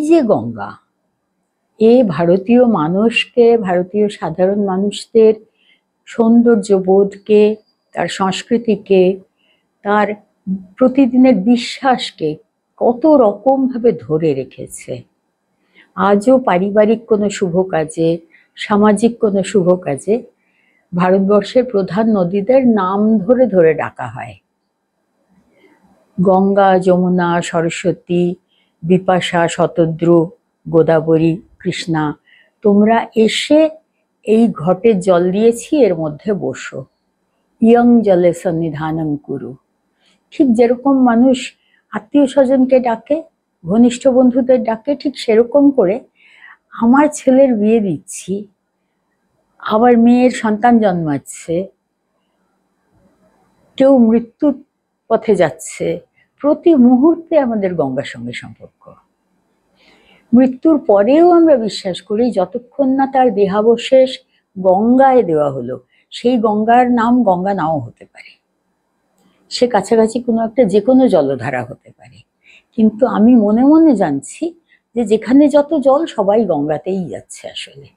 যে গঙ্গা, এ ভারতীয় মানুষকে, ভারতীয় সাধারণ মানুষদের সৌন্দর্য বোধকে, তার সংস্কৃতিকে, তার প্রতিদিনের বিশ্বাসকে কত রকমভাবে ধরে রেখেছে। আজও পারিবারিক কোনো শুভ কাজে, সামাজিক কোনো শুভ কাজে ভারতবর্ষের প্রধান নদীদের নাম ধরে ধরে ডাকা হয়। গঙ্গা, যমুনা, সরস্বতী, বিপাশা, শতদ্রু, গোদাবরী, কৃষ্ণা, তোমরা এসে এই ঘটে জল দিয়েছি এর মধ্যে বসো, ইয়ং জলে সন্নিধানম কুরু। ঠিক যেরকম মানুষ আত্মীয় স্বজনকে ডাকে, ঘনিষ্ঠ বন্ধুদের ডাকে, ঠিক সেরকম করে আমার ছেলের বিয়ে দিচ্ছি, আবার মেয়ের সন্তান জন্মাচ্ছে, কেউ মৃত্যুর পথে যাচ্ছে, প্রতি মুহূর্তে আমাদের গঙ্গার সঙ্গে সম্পর্ক। মৃত্যুর পরেও আমরা বিশ্বাস করি যতক্ষণ না তার দেহাবশেষ গঙ্গায় দেওয়া হলো, সেই গঙ্গার নাম গঙ্গা নাও হতে পারে, সে কাছাকাছি কোনো একটা যে কোনো জলধারা হতে পারে, কিন্তু আমি মনে মনে জানছি যে যেখানে যত জল সবাই গঙ্গাতেই যাচ্ছে আসলে।